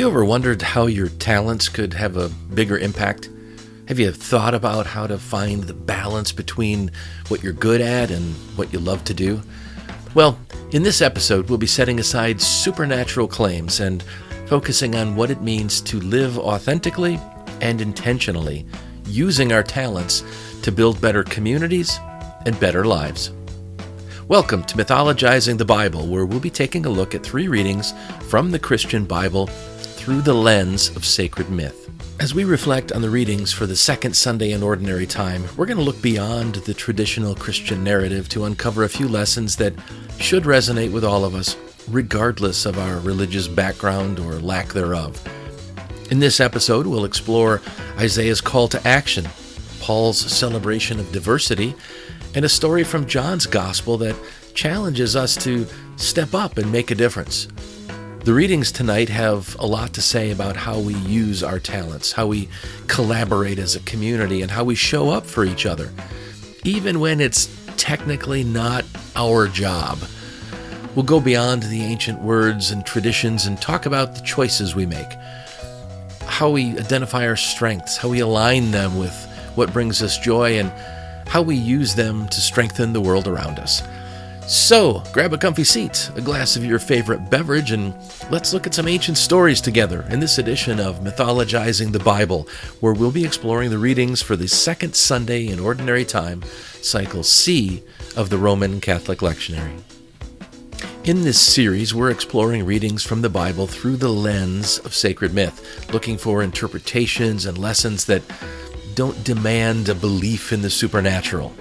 you ever wondered how your talents could have a bigger impact? Have you thought about how to find the balance between what you're good at and what you love to do? Well, in this episode, we'll be setting aside supernatural claims and focusing on what it means to live authentically and intentionally, using our talents to build better communities and better lives. Welcome to Mythologizing the Bible, where we'll be taking a look at 3 readings from the Christian Bible through the lens of sacred myth. As we reflect on the readings for the second Sunday in Ordinary Time, we're going to look beyond the traditional Christian narrative to uncover a few lessons that should resonate with all of us, regardless of our religious background or lack thereof. In this episode, we'll explore Isaiah's call to action, Paul's celebration of diversity, and a story from John's Gospel that challenges us to step up and make a difference. The readings tonight have a lot to say about how we use our talents, how we collaborate as a community, and how we show up for each other, even when it's technically not our job. We'll go beyond the ancient words and traditions and talk about the choices we make, how we identify our strengths, how we align them with what brings us joy, and how we use them to strengthen the world around us. So, grab a comfy seat, a glass of your favorite beverage, and let's look at some ancient stories together in this edition of Mythologizing the Bible, where we'll be exploring the readings for the second Sunday in Ordinary Time, Cycle C of the Roman Catholic Lectionary. In this series, we're exploring readings from the Bible through the lens of sacred myth, looking for interpretations and lessons that don't demand a belief in the supernatural.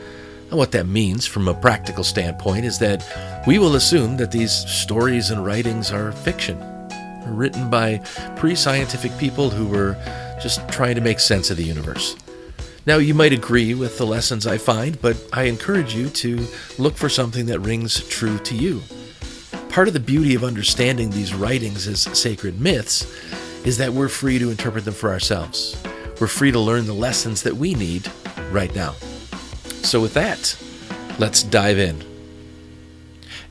And what that means from a practical standpoint is that we will assume that these stories and writings are fiction, written by pre-scientific people who were just trying to make sense of the universe. Now, you might agree with the lessons I find, but I encourage you to look for something that rings true to you. Part of the beauty of understanding these writings as sacred myths is that we're free to interpret them for ourselves. We're free to learn the lessons that we need right now. So with that, let's dive in.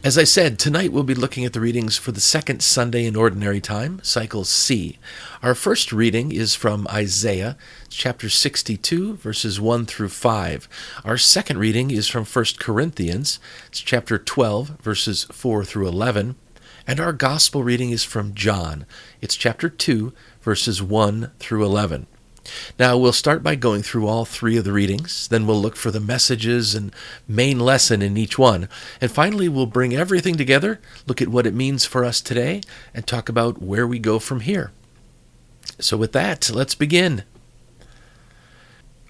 As I said, tonight we'll be looking at the readings for the second Sunday in Ordinary Time, Cycle C. Our first reading is from Isaiah, chapter 62, verses 1 through 5. Our second reading is from 1 Corinthians, chapter 12, verses 4 through 11. And our gospel reading is from John. It's chapter 2, verses 1 through 11. Now, we'll start by going through all 3 of the readings, then we'll look for the messages and main lesson in each one, and finally we'll bring everything together, look at what it means for us today, and talk about where we go from here. So with that, let's begin.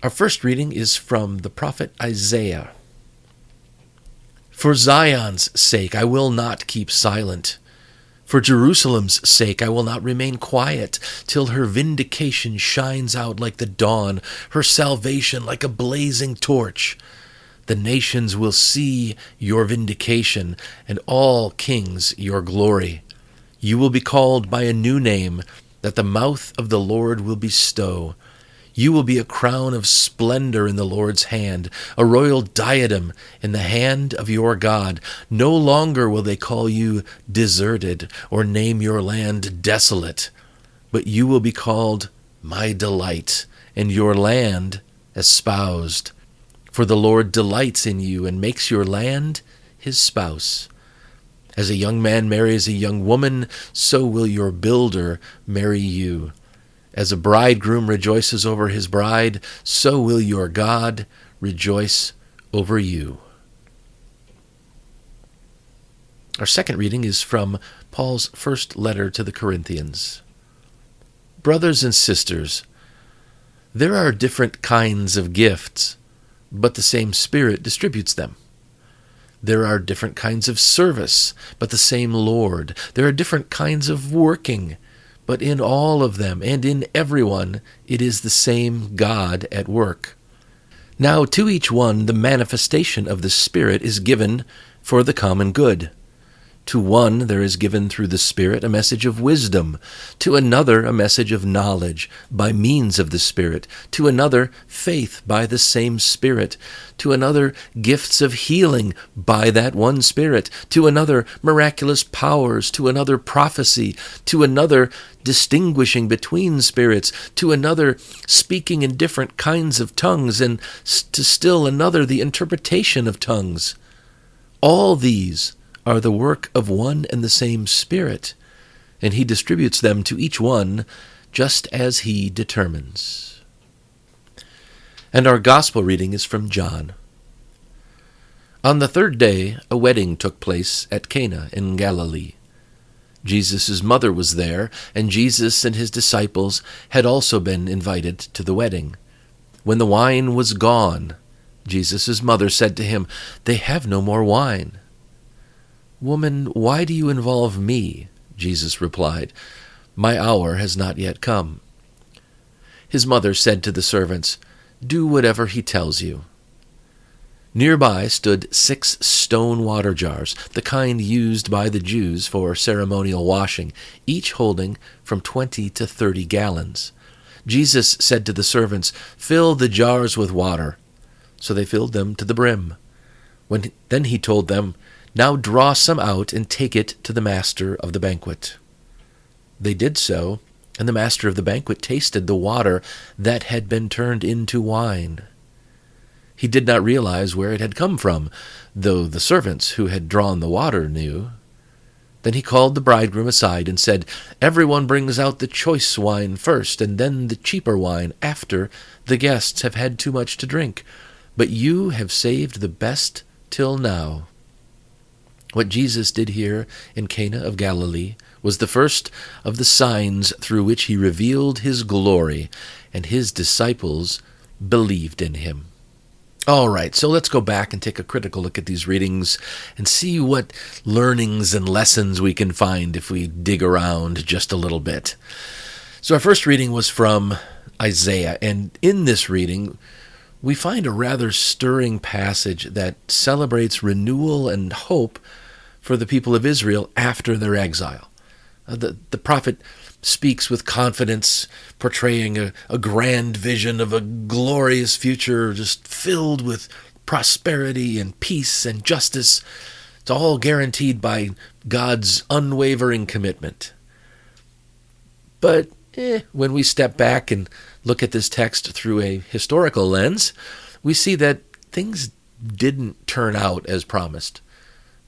Our first reading is from the prophet Isaiah. For Zion's sake, I will not keep silent. For Jerusalem's sake, I will not remain quiet till her vindication shines out like the dawn, her salvation like a blazing torch. The nations will see your vindication, and all kings your glory. You will be called by a new name that the mouth of the Lord will bestow. You will be a crown of splendor in the Lord's hand, a royal diadem in the hand of your God. No longer will they call you deserted or name your land desolate, but you will be called my delight, and your land espoused. For the Lord delights in you and makes your land his spouse. As a young man marries a young woman, so will your builder marry you. As a bridegroom rejoices over his bride, so will your God rejoice over you. Our second reading is from Paul's first letter to the Corinthians. Brothers and sisters, there are different kinds of gifts, but the same Spirit distributes them. There are different kinds of service, but the same Lord. There are different kinds of working, but in all of them and in everyone, it is the same God at work. Now to each one the manifestation of the Spirit is given for the common good. To one there is given through the Spirit a message of wisdom, to another a message of knowledge by means of the Spirit, to another faith by the same Spirit, to another gifts of healing by that one Spirit, to another miraculous powers, to another prophecy, to another distinguishing between spirits, to another speaking in different kinds of tongues, and to still another the interpretation of tongues. All these are the work of one and the same Spirit, and he distributes them to each one just as he determines. And our gospel reading is from John. On the third day, a wedding took place at Cana in Galilee. Jesus' mother was there, and Jesus and his disciples had also been invited to the wedding. When the wine was gone, Jesus' mother said to him, "They have no more wine." "Woman, why do you involve me?" Jesus replied. "My hour has not yet come." His mother said to the servants, "Do whatever he tells you." Nearby stood 6 stone water jars, the kind used by the Jews for ceremonial washing, each holding from 20 to 30 gallons. Jesus said to the servants, "Fill the jars with water." So they filled them to the brim. Then he told them, "Now draw some out and take it to the master of the banquet." They did so, and the master of the banquet tasted the water that had been turned into wine. He did not realize where it had come from, though the servants who had drawn the water knew. Then he called the bridegroom aside and said, "Everyone brings out the choice wine first, and then the cheaper wine after the guests have had too much to drink. But you have saved the best till now." What Jesus did here in Cana of Galilee was the first of the signs through which he revealed his glory, and his disciples believed in him. All right, so let's go back and take a critical look at these readings and see what learnings and lessons we can find if we dig around just a little bit. So our first reading was from Isaiah, and in this reading, we find a rather stirring passage that celebrates renewal and hope for the people of Israel after their exile. The prophet speaks with confidence, portraying a grand vision of a glorious future just filled with prosperity and peace and justice. It's all guaranteed by God's unwavering commitment. But when we step back and look at this text through a historical lens, we see that things didn't turn out as promised.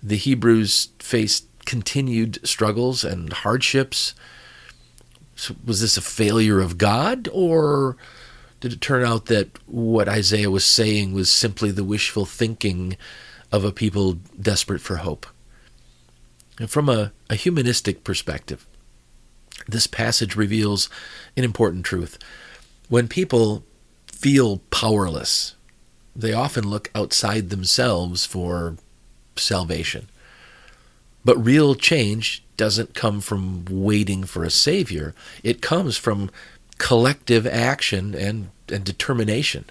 The Hebrews faced continued struggles and hardships. So was this a failure of God, or did it turn out that what Isaiah was saying was simply the wishful thinking of a people desperate for hope? And from a humanistic perspective, this passage reveals an important truth. When people feel powerless, they often look outside themselves for salvation. But real change doesn't come from waiting for a savior. It comes from collective action and determination.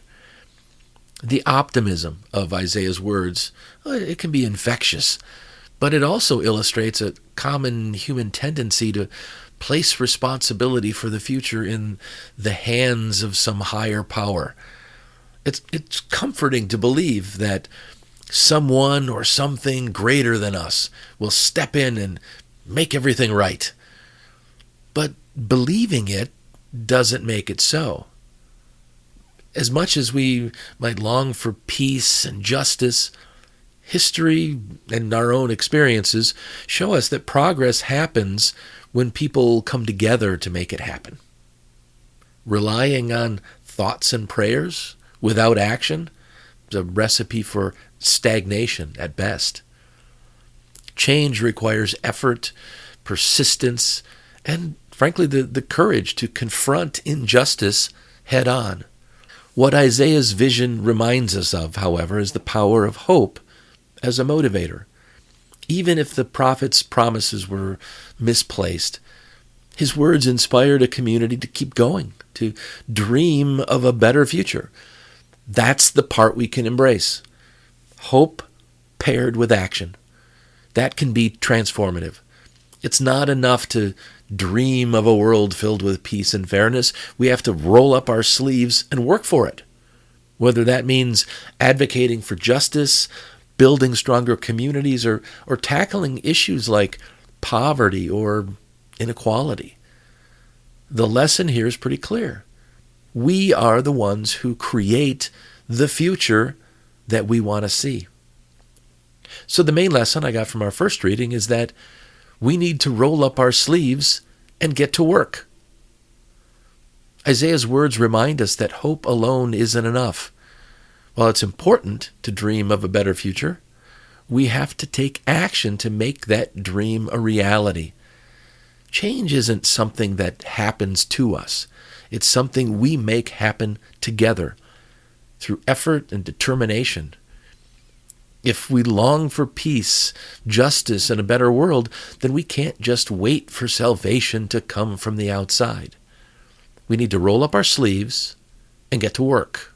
The optimism of Isaiah's words, it can be infectious, but it also illustrates a common human tendency to place responsibility for the future in the hands of some higher power. It's comforting to believe that someone or something greater than us will step in and make everything right. But believing it doesn't make it so. As much as we might long for peace and justice, history and our own experiences show us that progress happens when people come together to make it happen. Relying on thoughts and prayers without action is a recipe for stagnation at best. Change requires effort, persistence, and frankly the courage to confront injustice head on. What Isaiah's vision reminds us of, however, is the power of hope as a motivator. Even if the prophet's promises were misplaced, his words inspired a community to keep going, to dream of a better future. That's the part we can embrace. Hope paired with action. That can be transformative. It's not enough to dream of a world filled with peace and fairness. We have to roll up our sleeves and work for it. Whether that means advocating for justice, building stronger communities, or tackling issues like poverty or inequality. The lesson here is pretty clear. We are the ones who create the future that we want to see. So the main lesson I got from our first reading is that we need to roll up our sleeves and get to work. Isaiah's words remind us that hope alone isn't enough. While it's important to dream of a better future, we have to take action to make that dream a reality. Change isn't something that happens to us. It's something we make happen together through effort and determination. If we long for peace, justice, and a better world, then we can't just wait for salvation to come from the outside. We need to roll up our sleeves and get to work.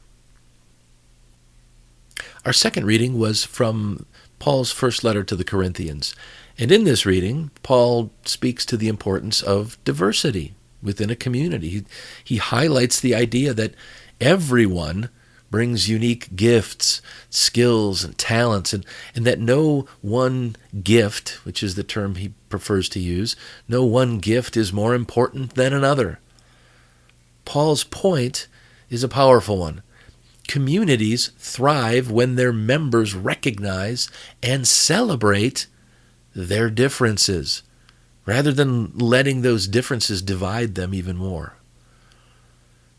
Our second reading was from Paul's first letter to the Corinthians. And in this reading, Paul speaks to the importance of diversity within a community. He highlights the idea that everyone brings unique gifts, skills, and talents, and that no one gift, which is the term he prefers to use, no one gift is more important than another. Paul's point is a powerful one. Communities thrive when their members recognize and celebrate their differences, rather than letting those differences divide them even more.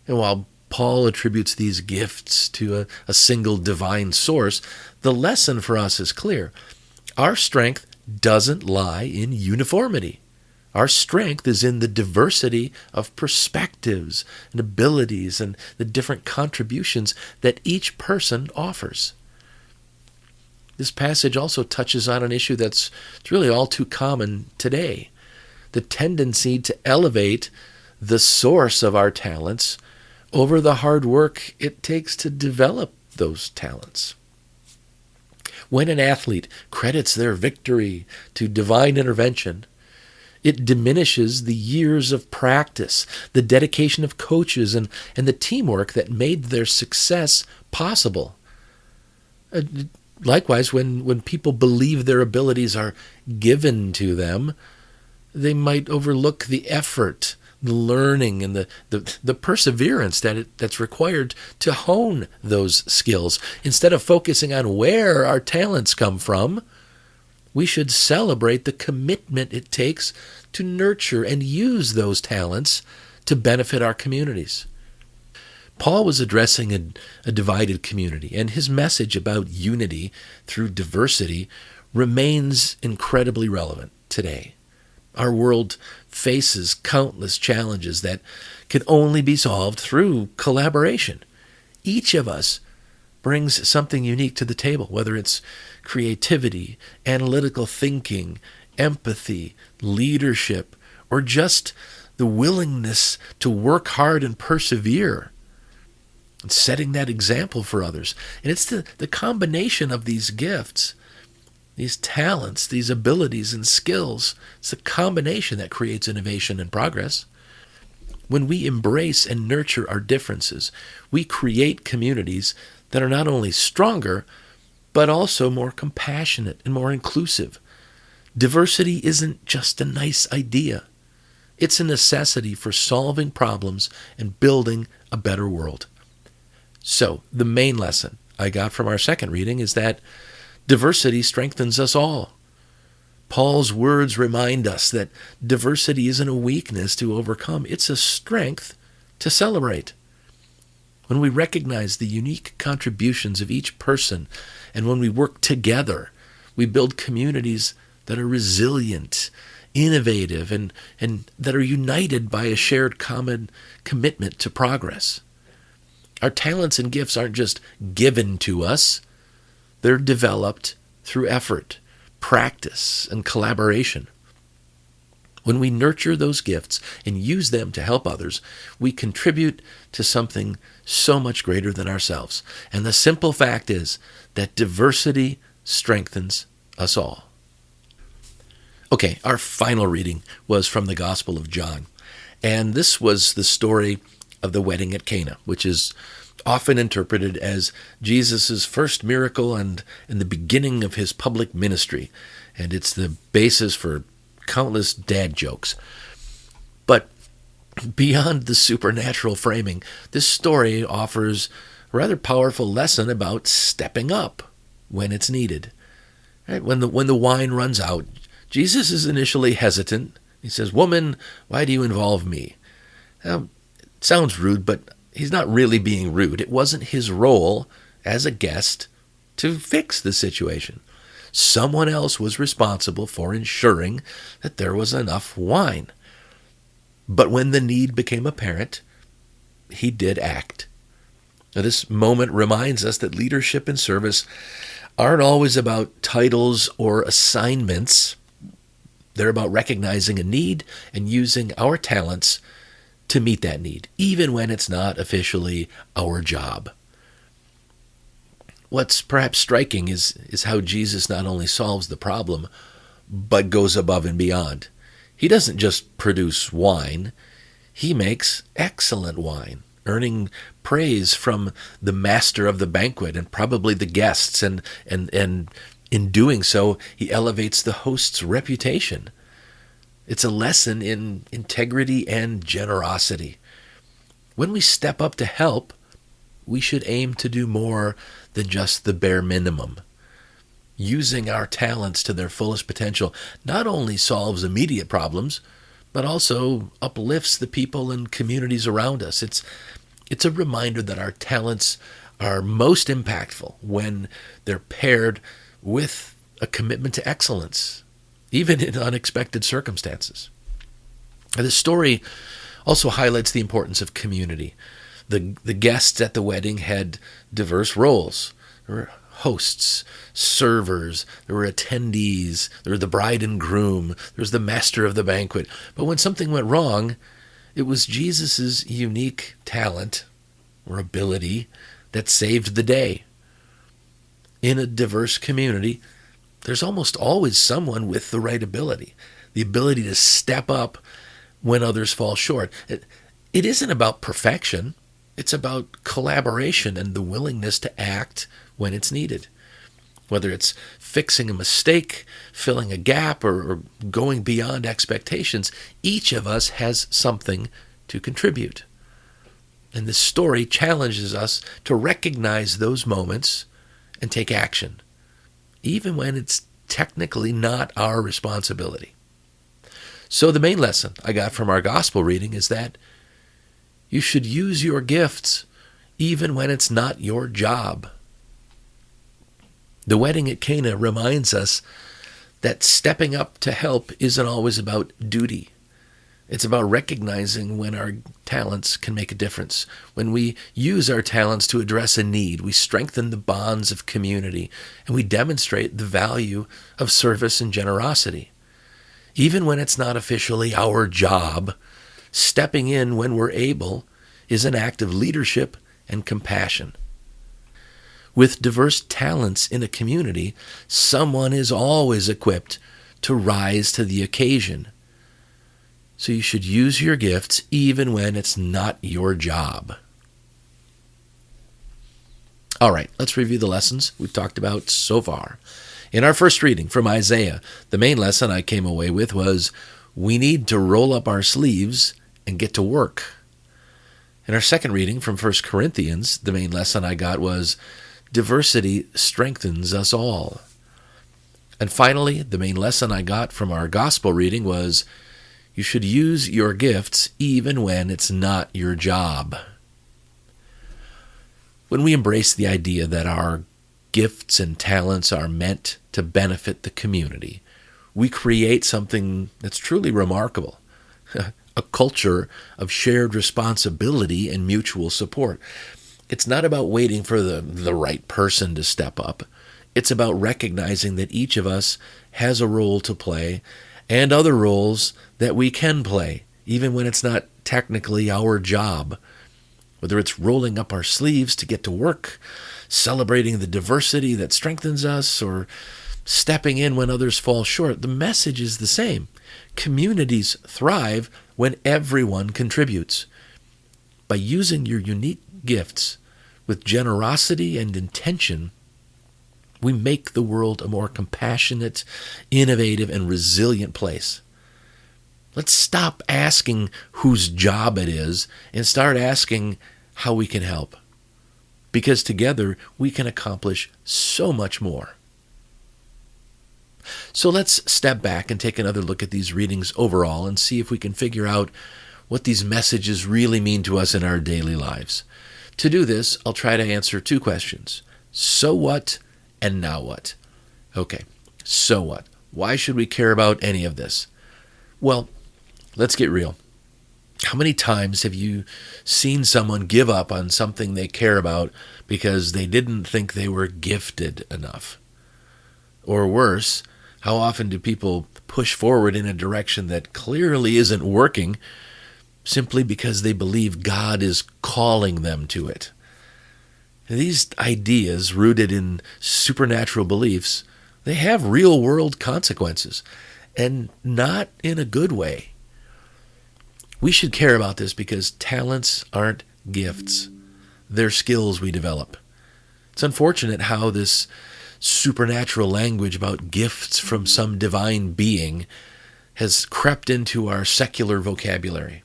And while Paul attributes these gifts to a single divine source, the lesson for us is clear. Our strength doesn't lie in uniformity. Our strength is in the diversity of perspectives and abilities and the different contributions that each person offers. This passage also touches on an issue that's really all too common today, the tendency to elevate the source of our talents over the hard work it takes to develop those talents. When an athlete credits their victory to divine intervention, it diminishes the years of practice, the dedication of coaches, and the teamwork that made their success possible. Likewise, when people believe their abilities are given to them, they might overlook the effort, the learning, and the perseverance that's required to hone those skills. Instead of focusing on where our talents come from, we should celebrate the commitment it takes to nurture and use those talents to benefit our communities. Paul was addressing a divided community, and his message about unity through diversity remains incredibly relevant today. Our world faces countless challenges that can only be solved through collaboration. Each of us brings something unique to the table, whether it's creativity, analytical thinking, empathy, leadership, or just the willingness to work hard and persevere, and setting that example for others. And it's the combination of these gifts, these talents, these abilities and skills, it's the combination that creates innovation and progress. When we embrace and nurture our differences, we create communities that are not only stronger, but also more compassionate and more inclusive. Diversity isn't just a nice idea. It's a necessity for solving problems and building a better world. So, the main lesson I got from our second reading is that diversity strengthens us all. Paul's words remind us that diversity isn't a weakness to overcome. It's a strength to celebrate. When we recognize the unique contributions of each person, and when we work together, we build communities that are resilient, innovative, and that are united by a shared common commitment to progress. Our talents and gifts aren't just given to us. They're developed through effort, practice, and collaboration. When we nurture those gifts and use them to help others, we contribute to something so much greater than ourselves. And the simple fact is that diversity strengthens us all. Okay, our final reading was from the Gospel of John. And this was the story of the wedding at Cana, which is often interpreted as Jesus' first miracle and the beginning of his public ministry. And it's the basis for countless dad jokes. But beyond the supernatural framing, this story offers a rather powerful lesson about stepping up when it's needed. Right? When the wine runs out, Jesus is initially hesitant. He says, "Woman, why do you involve me?" Now, it sounds rude, but he's not really being rude. It wasn't his role as a guest to fix the situation. Someone else was responsible for ensuring that there was enough wine. But when the need became apparent, he did act. Now, this moment reminds us that leadership and service aren't always about titles or assignments. They're about recognizing a need and using our talents to meet that need, even when it's not officially our job. What's perhaps striking is how Jesus not only solves the problem, but goes above and beyond. He doesn't just produce wine, he makes excellent wine, earning praise from the master of the banquet and probably the guests, and in doing so, he elevates the host's reputation. It's a lesson in integrity and generosity. When we step up to help, we should aim to do more than just the bare minimum. Using our talents to their fullest potential not only solves immediate problems, but also uplifts the people and communities around us. It's a reminder that our talents are most impactful when they're paired with a commitment to excellence, even in unexpected circumstances. This story also highlights the importance of community. The guests at the wedding had diverse roles. There were hosts, servers, there were attendees, there were the bride and groom, there was the master of the banquet. But when something went wrong, it was Jesus' unique talent or ability that saved the day. In a diverse community, there's almost always someone with the right ability, the ability to step up when others fall short. It isn't about perfection. It's about collaboration and the willingness to act when it's needed. Whether it's fixing a mistake, filling a gap, or going beyond expectations, each of us has something to contribute. And this story challenges us to recognize those moments and take action, even when it's technically not our responsibility. So the main lesson I got from our gospel reading is that you should use your gifts even when it's not your job. The wedding at Cana reminds us that stepping up to help isn't always about duty. It's about recognizing when our talents can make a difference. When we use our talents to address a need, we strengthen the bonds of community, and we demonstrate the value of service and generosity. Even when it's not officially our job, stepping in when we're able is an act of leadership and compassion. With diverse talents in a community, someone is always equipped to rise to the occasion. So you should use your gifts even when it's not your job. All right, let's review the lessons we've talked about so far. In our first reading from Isaiah, the main lesson I came away with was we need to roll up our sleeves and get to work. In our second reading from 1 Corinthians, the main lesson I got was diversity strengthens us all. And finally, the main lesson I got from our gospel reading was you should use your gifts even when it's not your job. When we embrace the idea that our gifts and talents are meant to benefit the community, we create something that's truly remarkable, a culture of shared responsibility and mutual support. It's not about waiting for the right person to step up. It's about recognizing that each of us has a role to play and other roles that we can play, even when it's not technically our job. Whether it's rolling up our sleeves to get to work, celebrating the diversity that strengthens us, or stepping in when others fall short. The message is the same. Communities thrive when everyone contributes. By using your unique gifts with generosity and intention, we make the world a more compassionate, innovative, and resilient place. Let's stop asking whose job it is and start asking how we can help. Because together we can accomplish so much more. So let's step back and take another look at these readings overall and see if we can figure out what these messages really mean to us in our daily lives. To do this, I'll try to answer two questions. So what and now what? Okay, so what? Why should we care about any of this? Well, let's get real. How many times have you seen someone give up on something they care about because they didn't think they were gifted enough? Or worse, how often do people push forward in a direction that clearly isn't working simply because they believe God is calling them to it? These ideas, rooted in supernatural beliefs, they have real-world consequences, and not in a good way. We should care about this because talents aren't gifts. They're skills we develop. It's unfortunate how this supernatural language about gifts from some divine being has crept into our secular vocabulary.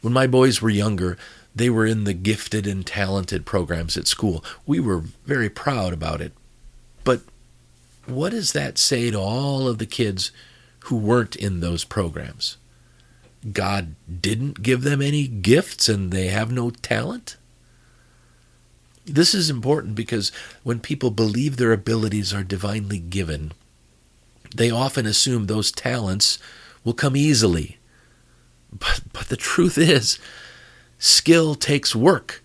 When my boys were younger, they were in the gifted and talented programs at school. We were very proud about it. But what does that say to all of the kids who weren't in those programs? God didn't give them any gifts and they have no talent? This is important because when people believe their abilities are divinely given, they often assume those talents will come easily. But the truth is, skill takes work.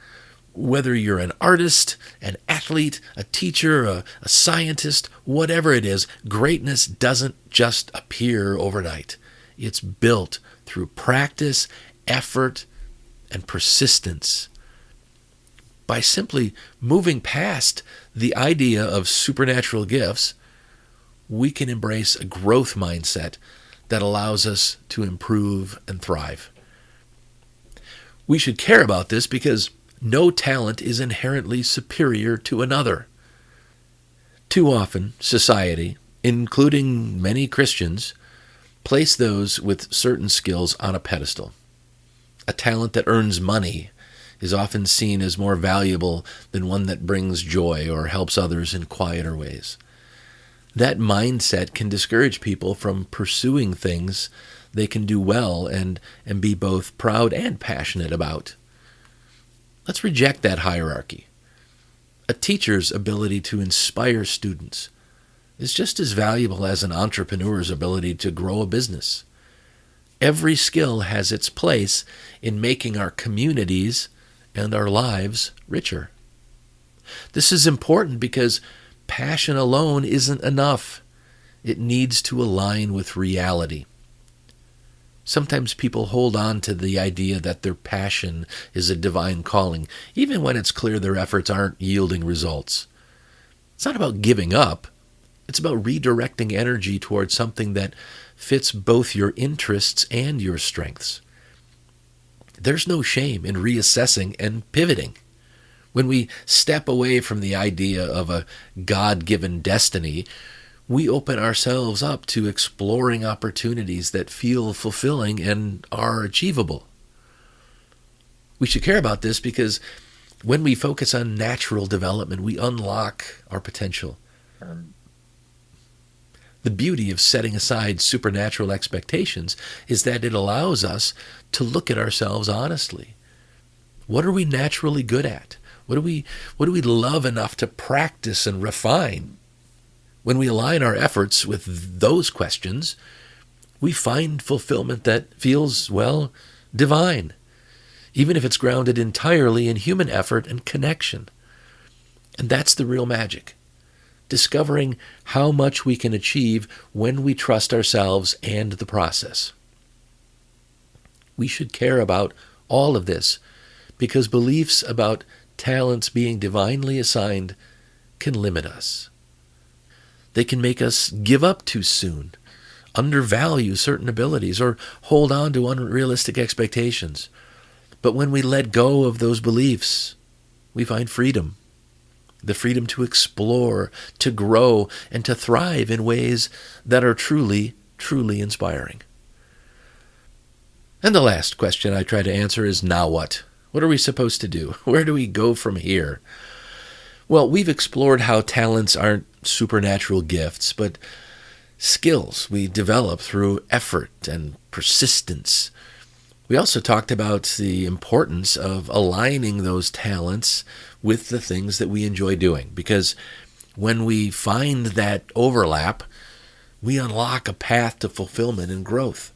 Whether you're an artist, an athlete, a teacher, a scientist, whatever it is, greatness doesn't just appear overnight. It's built through practice, effort, and persistence. By simply moving past the idea of supernatural gifts, we can embrace a growth mindset that allows us to improve and thrive. We should care about this because no talent is inherently superior to another. Too often, society, including many Christians, place those with certain skills on a pedestal. A talent that earns money is often seen as more valuable than one that brings joy or helps others in quieter ways. That mindset can discourage people from pursuing things they can do well and be both proud and passionate about. Let's reject that hierarchy. A teacher's ability to inspire students is just as valuable as an entrepreneur's ability to grow a business. Every skill has its place in making our communities and our lives richer. This is important because passion alone isn't enough. It needs to align with reality. Sometimes people hold on to the idea that their passion is a divine calling, even when it's clear their efforts aren't yielding results. It's not about giving up. It's about redirecting energy towards something that fits both your interests and your strengths. There's no shame in reassessing and pivoting. When we step away from the idea of a God-given destiny, we open ourselves up to exploring opportunities that feel fulfilling and are achievable. We should care about this because when we focus on natural development, we unlock our potential. The beauty of setting aside supernatural expectations is that it allows us to look at ourselves honestly. What are we naturally good at? What do we love enough to practice and refine? When we align our efforts with those questions, we find fulfillment that feels, well, divine, even if it's grounded entirely in human effort and connection. And that's the real magic. Discovering how much we can achieve when we trust ourselves and the process. We should care about all of this because beliefs about talents being divinely assigned can limit us. They can make us give up too soon, undervalue certain abilities, or hold on to unrealistic expectations. But when we let go of those beliefs, we find freedom. The freedom to explore, to grow, and to thrive in ways that are truly, truly inspiring. And the last question I try to answer is, now what? What are we supposed to do? Where do we go from here? Well, we've explored how talents aren't supernatural gifts, but skills we develop through effort and persistence. We also talked about the importance of aligning those talents with the things that we enjoy doing, because when we find that overlap, we unlock a path to fulfillment and growth.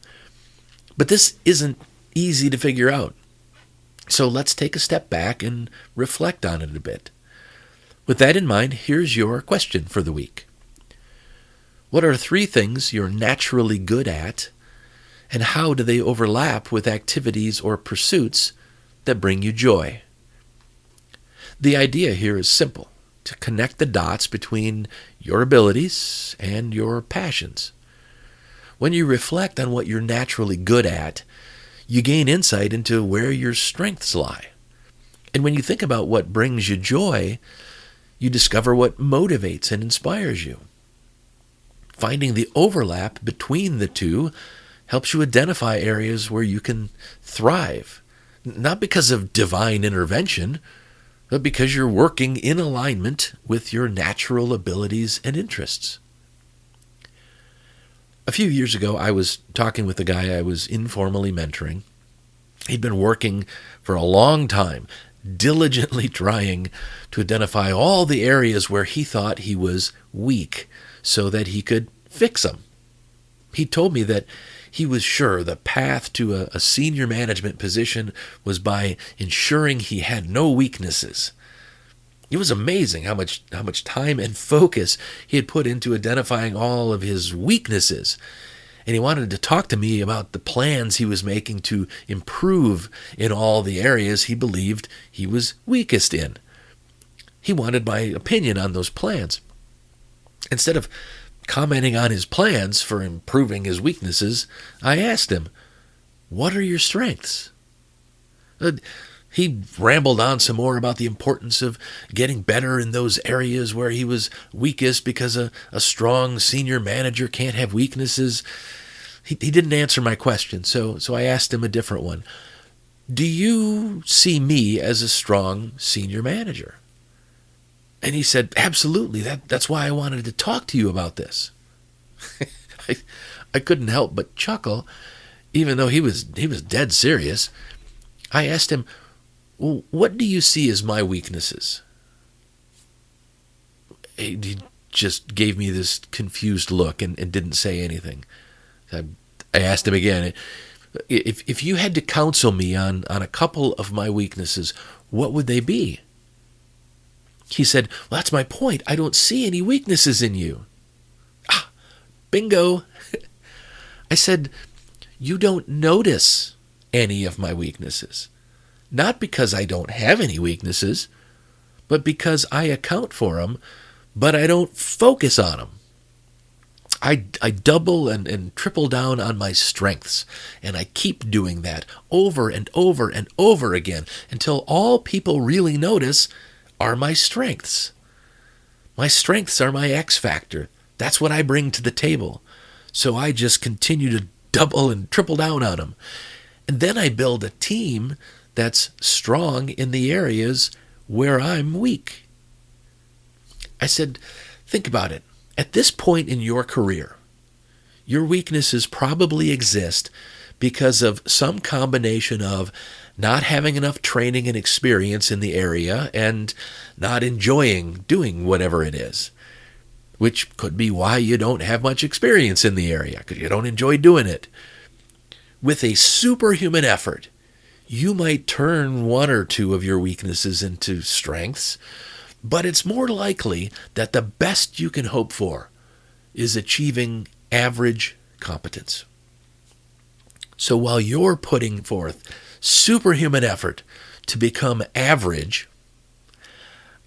But this isn't easy to figure out. So let's take a step back and reflect on it a bit. With that in mind, here's your question for the week. What are 3 things you're naturally good at, and how do they overlap with activities or pursuits that bring you joy? The idea here is simple: to connect the dots between your abilities and your passions. When you reflect on what you're naturally good at, you gain insight into where your strengths lie. And when you think about what brings you joy, you discover what motivates and inspires you. Finding the overlap between the two helps you identify areas where you can thrive, not because of divine intervention, but because you're working in alignment with your natural abilities and interests. A few years ago, I was talking with a guy I was informally mentoring. He'd been working for a long time, diligently trying to identify all the areas where he thought he was weak so that he could fix them. He told me that he was sure the path to a senior management position was by ensuring he had no weaknesses. It was amazing how much time and focus he had put into identifying all of his weaknesses. And he wanted to talk to me about the plans he was making to improve in all the areas he believed he was weakest in. He wanted my opinion on those plans. Instead of commenting on his plans for improving his weaknesses, I asked him, "What are your strengths?" He rambled on some more about the importance of getting better in those areas where he was weakest, because a strong senior manager can't have weaknesses. He didn't answer my question, so I asked him a different one. Do you see me as a strong senior manager? And he said, absolutely. That's why I wanted to talk to you about this. I couldn't help but chuckle, even though he was dead serious. I asked him, well, what do you see as my weaknesses? He just gave me this confused look and didn't say anything. I asked him again, if you had to counsel me on a couple of my weaknesses, what would they be? He said, well, that's my point. I don't see any weaknesses in you. Ah, bingo. I said, you don't notice any of my weaknesses. Not because I don't have any weaknesses, but because I account for them, but I don't focus on them. I double and triple down on my strengths, and I keep doing that over and over and over again until all people really notice are my strengths. My strengths are my X factor. That's what I bring to the table. So I just continue to double and triple down on them. And then I build a team that's strong in the areas where I'm weak. I said, think about it. At this point in your career, your weaknesses probably exist because of some combination of not having enough training and experience in the area and not enjoying doing whatever it is, which could be why you don't have much experience in the area, because you don't enjoy doing it. With a superhuman effort, you might turn one or two of your weaknesses into strengths, but it's more likely that the best you can hope for is achieving average competence. So while you're putting forth superhuman effort to become average,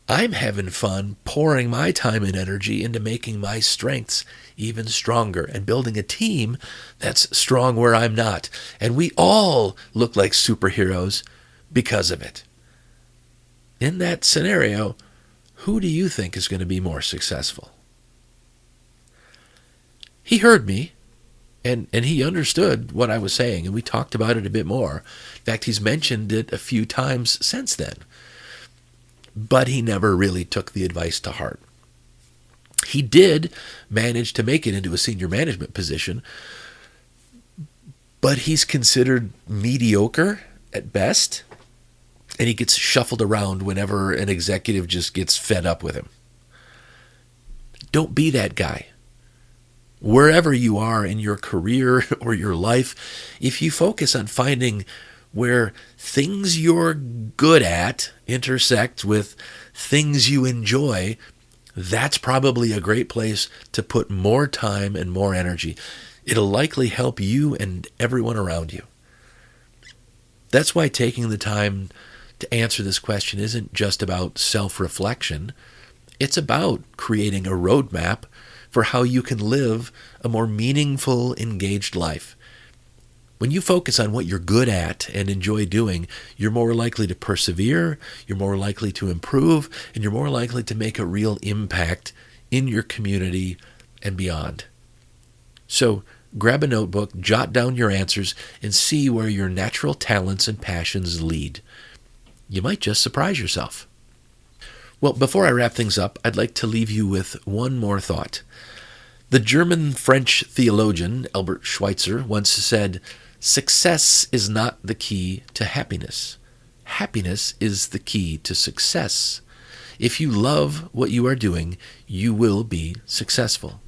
I'm having fun pouring my time and energy into making my strengths even stronger and building a team that's strong where I'm not. And we all look like superheroes because of it. In that scenario, who do you think is going to be more successful? He heard me, and he understood what I was saying, and we talked about it a bit more. In fact, he's mentioned it a few times since then. But he never really took the advice to heart. He did manage to make it into a senior management position, but he's considered mediocre at best, and he gets shuffled around whenever an executive just gets fed up with him. Don't be that guy. Wherever you are in your career or your life, if you focus on finding where things you're good at intersect with things you enjoy, that's probably a great place to put more time and more energy. It'll likely help you and everyone around you. That's why taking the time to answer this question isn't just about self-reflection. It's about creating a roadmap for how you can live a more meaningful, engaged life. When you focus on what you're good at and enjoy doing, you're more likely to persevere, you're more likely to improve, and you're more likely to make a real impact in your community and beyond. So grab a notebook, jot down your answers, and see where your natural talents and passions lead. You might just surprise yourself. Well, before I wrap things up, I'd like to leave you with one more thought. The German-French theologian Albert Schweitzer once said, "Success is not the key to happiness. Happiness is the key to success. If you love what you are doing, you will be successful."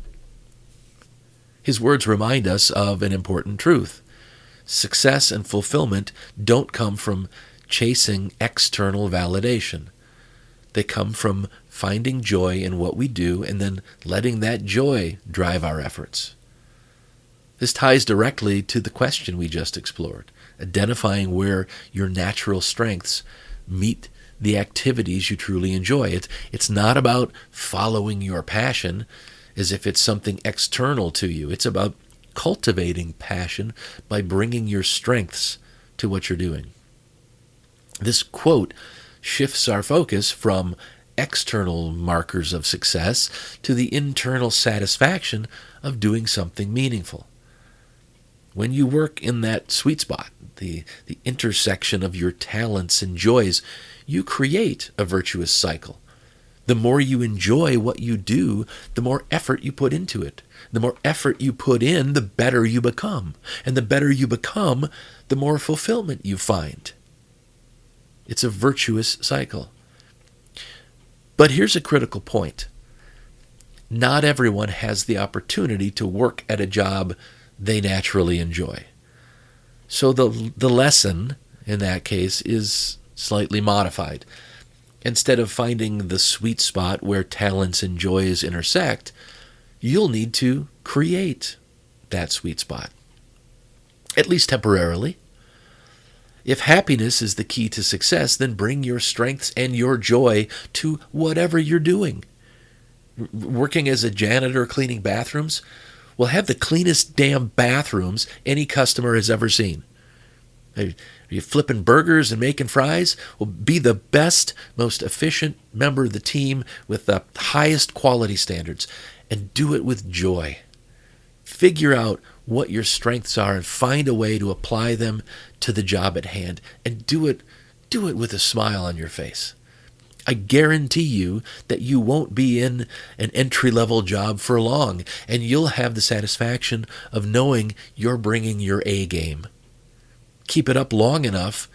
His words remind us of an important truth. Success and fulfillment don't come from chasing external validation. They come from finding joy in what we do and then letting that joy drive our efforts. This ties directly to the question we just explored, identifying where your natural strengths meet the activities you truly enjoy. It's not about following your passion as if it's something external to you. It's about cultivating passion by bringing your strengths to what you're doing. This quote shifts our focus from external markers of success to the internal satisfaction of doing something meaningful. When you work in that sweet spot, the intersection of your talents and joys, you create a virtuous cycle. The more you enjoy what you do, the more effort you put into it. The more effort you put in, the better you become. And the better you become, the more fulfillment you find. It's a virtuous cycle. But here's a critical point. Not everyone has the opportunity to work at a job they naturally enjoy. So the lesson in that case is slightly modified. Instead of finding the sweet spot where talents and joys intersect, you'll need to create that sweet spot, at least temporarily. If happiness is the key to success, then bring your strengths and your joy to whatever you're doing. Working as a janitor cleaning bathrooms? Well, have the cleanest damn bathrooms any customer has ever seen. Are you flipping burgers and making fries? Well, be the best, most efficient member of the team with the highest quality standards, and do it with joy. Figure out what your strengths are and find a way to apply them to the job at hand, and do it with a smile on your face. I guarantee you that you won't be in an entry-level job for long, and you'll have the satisfaction of knowing you're bringing your A game. Keep it up long enough,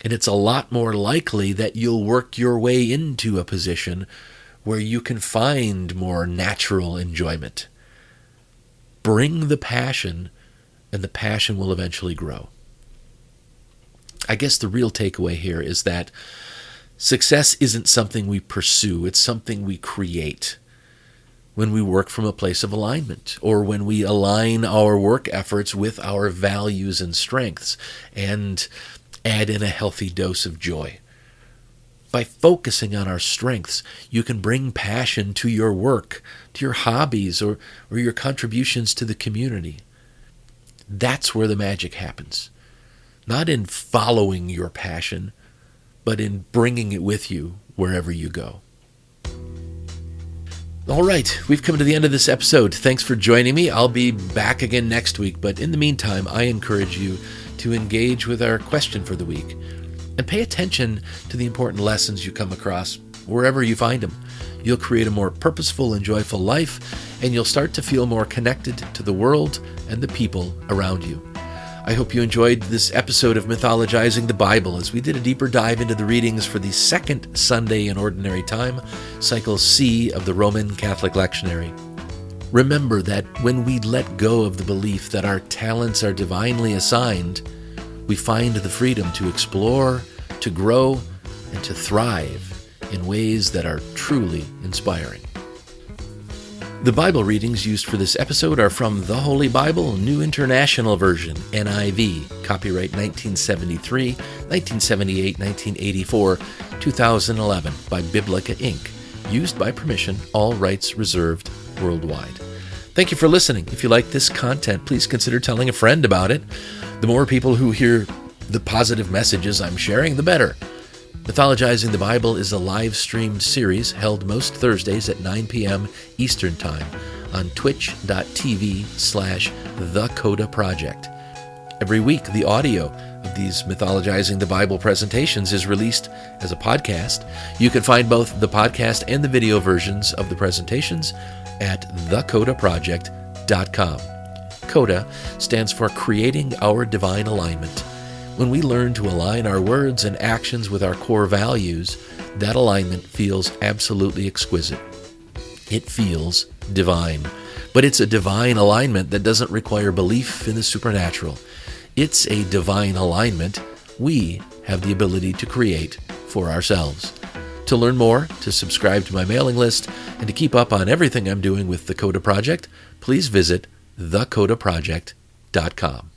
and it's a lot more likely that you'll work your way into a position where you can find more natural enjoyment. Bring the passion, and the passion will eventually grow. I guess the real takeaway here is that success isn't something we pursue, it's something we create when we work from a place of alignment, or when we align our work efforts with our values and strengths and add in a healthy dose of joy. By focusing on our strengths, you can bring passion to your work, to your hobbies, or your contributions to the community. That's where the magic happens. Not in following your passion, but in bringing it with you wherever you go. All right, we've come to the end of this episode. Thanks for joining me. I'll be back again next week, but in the meantime, I encourage you to engage with our question for the week and pay attention to the important lessons you come across wherever you find them. You'll create a more purposeful and joyful life, and you'll start to feel more connected to the world and the people around you. I hope you enjoyed this episode of Mythologizing the Bible as we did a deeper dive into the readings for the second Sunday in Ordinary Time, Cycle C of the Roman Catholic Lectionary. Remember that when we let go of the belief that our talents are divinely assigned, we find the freedom to explore, to grow, and to thrive in ways that are truly inspiring. The Bible readings used for this episode are from the Holy Bible, New International Version, NIV, copyright 1973, 1978, 1984, 2011, by Biblica Inc., used by permission, all rights reserved worldwide. Thank you for listening. If you like this content, please consider telling a friend about it. The more people who hear the positive messages I'm sharing, the better. Mythologizing the Bible is a live-streamed series held most Thursdays at 9 p.m. Eastern Time on twitch.tv/thecodaproject. Every week, the audio of these Mythologizing the Bible presentations is released as a podcast. You can find both the podcast and the video versions of the presentations at thecodaproject.com. CODA stands for Creating Our Divine Alignment. When we learn to align our words and actions with our core values, that alignment feels absolutely exquisite. It feels divine. But it's a divine alignment that doesn't require belief in the supernatural. It's a divine alignment we have the ability to create for ourselves. To learn more, to subscribe to my mailing list, and to keep up on everything I'm doing with the Coda Project, please visit thecodaproject.com.